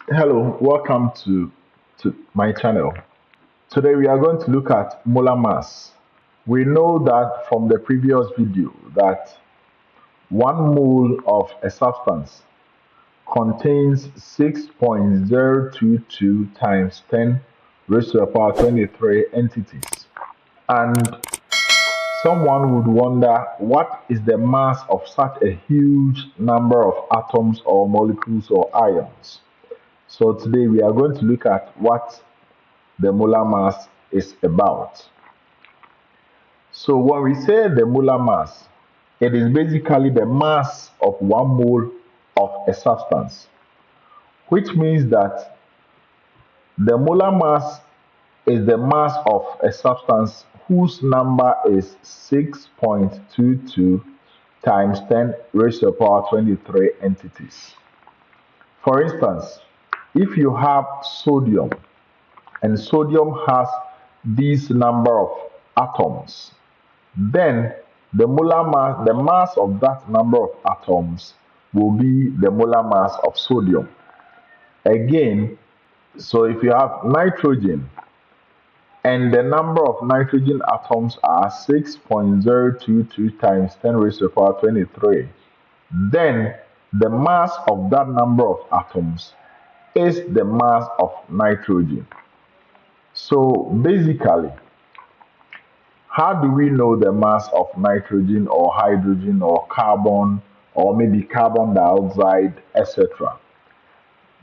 Hello, welcome to my channel. Today we are going to look at molar mass. We know that from the previous video that 1 mole of a substance contains 6.022 times 10 raised to the power 23 entities. And someone would wonder what is the mass of such a huge number of atoms or molecules or ions. So today we are going to look at what the molar mass is about. So when we say the molar mass, it is basically the mass of 1 mole of a substance, which means that the molar mass is the mass of a substance whose number is 6.22 times 10 raised to the power 23 entities. For instance, if you have sodium and sodium has this number of atoms, then the mass of that number of atoms will be the molar mass of sodium. Again, so if you have nitrogen and the number of nitrogen atoms are 6.022 times 10 raised to the power 23, then the mass of that number of atoms is the mass of nitrogen. So basically, how do we know the mass of nitrogen or hydrogen or carbon or maybe carbon dioxide, etc.?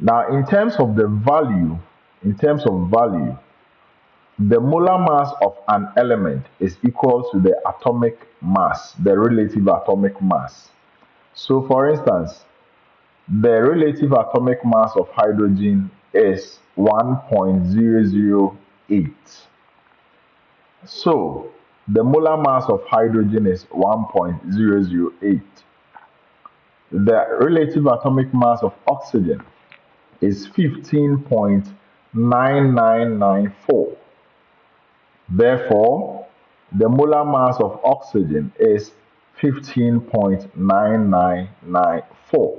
Now, in terms of value, the molar mass of an element is equal to the atomic mass, the relative atomic mass. So, for instance, the relative atomic mass of hydrogen is 1.008. So, the molar mass of hydrogen is 1.008. The relative atomic mass of oxygen is 15.9994. Therefore, the molar mass of oxygen is 15.9994.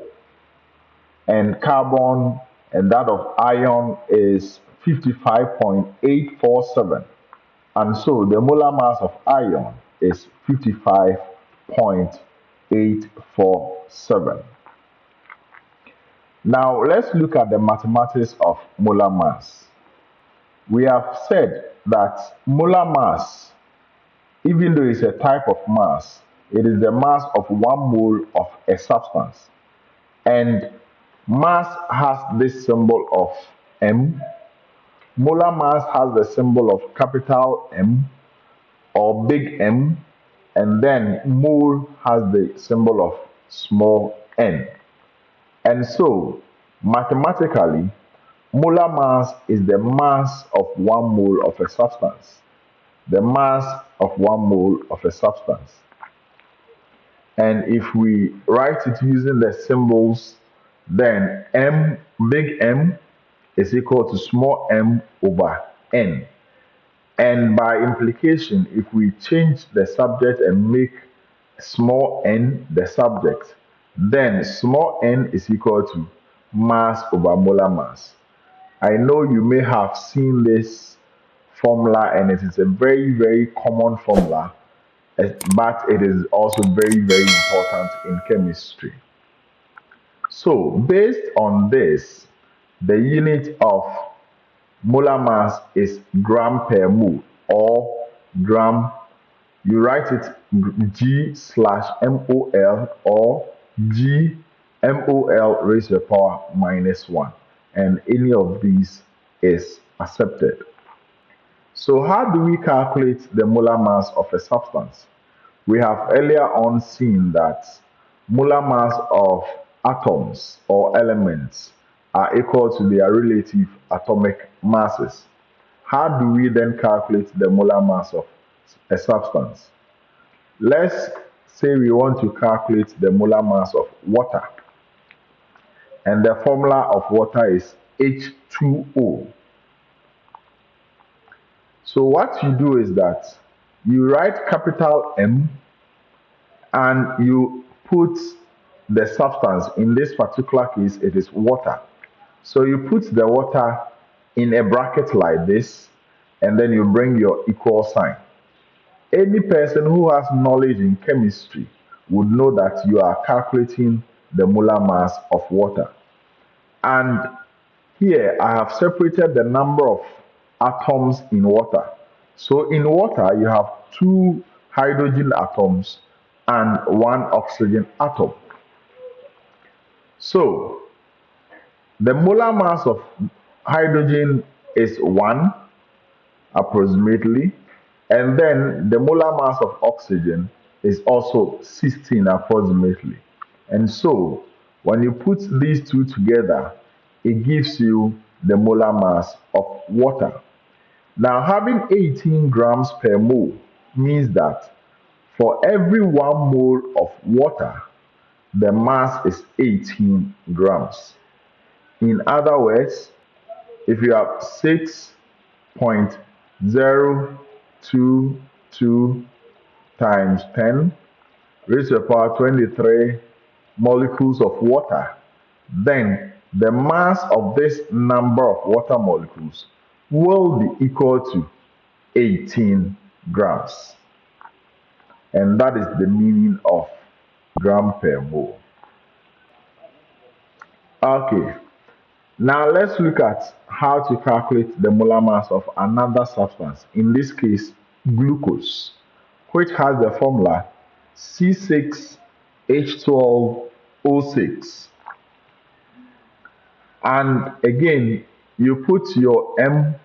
And carbon and that of iron is 55.847. And so the molar mass of iron is 55.847. Now let's look at the mathematics of molar mass. We have said that molar mass, even though it's a type of mass, it is the mass of 1 mole of a substance. And mass has this symbol of M. Molar mass has the symbol of capital M or big M, and then mole has the symbol of small n. And so, mathematically, molar mass is the mass of 1 mole of a substance. The mass of 1 mole of a substance. And if we write it using the symbols, then M, big M, is equal to small m over n. And by implication, if we change the subject and make small n the subject, then small n is equal to mass over molar mass. I know you may have seen this formula and it is a very, very common formula, but it is also very, very important in chemistry. So, based on this, the unit of molar mass is gram per mole or gram, you write it g/mol or g/mol raised to the power -1, and any of these is accepted. So how do we calculate the molar mass of a substance? We have earlier on seen that molar mass of atoms or elements are equal to their relative atomic masses. How do we then calculate the molar mass of a substance? Let's say we want to calculate the molar mass of water, and the formula of water is H2O. So what you do is that you write capital M and you put the substance. In this particular case, it is water. So you put the water in a bracket like this, and then you bring your equal sign. Any person who has knowledge in chemistry would know that you are calculating the molar mass of water. And here I have separated the number of atoms in water. So in water, you have two hydrogen atoms and one oxygen atom. So the molar mass of hydrogen is 1 approximately, and then the molar mass of oxygen is also 16 approximately. And so when you put these two together, it gives you the molar mass of water. Now, having 18 grams per mole means that for every 1 mole of water, the mass is 18 grams. In other words, if you have 6.022 times 10 raised to the power 23 molecules of water, then the mass of this number of water molecules will be equal to 18 grams. And that is the meaning of gram per mole. Okay, now let's look at how to calculate the molar mass of another substance, in this case glucose, which has the formula C6H12O6. And again, you put your M,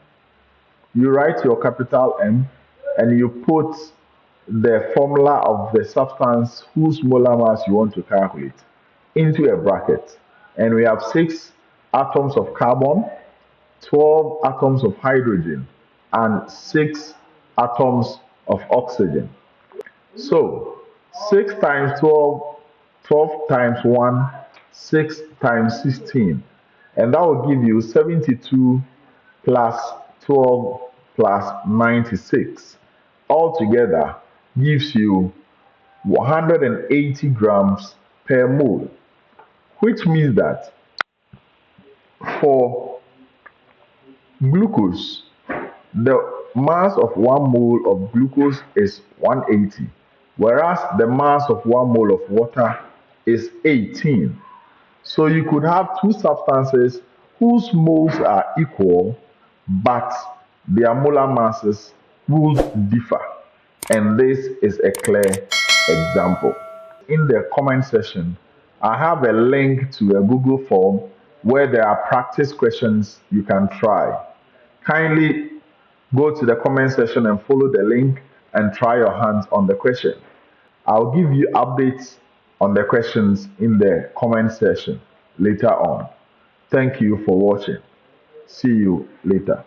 you write your capital M, and you put the formula of the substance whose molar mass you want to calculate into a bracket. And we have 6 atoms of carbon, 12 atoms of hydrogen, and 6 atoms of oxygen. So 6 times 12, 12 times 1, 6 times 16. And that will give you 72 plus 12 plus 96. Altogether gives you 180 grams per mole, which means that for glucose, the mass of 1 mole of glucose is 180, whereas the mass of 1 mole of water is 18. So you could have two substances whose moles are equal, but their molar masses will differ. And this is a clear example. In the comment section, I have a link to a Google form where there are practice questions you can try. Kindly go to the comment section and follow the link and try your hands on the question. I'll give you updates on the questions in the comment section later on. Thank you for watching. See you later.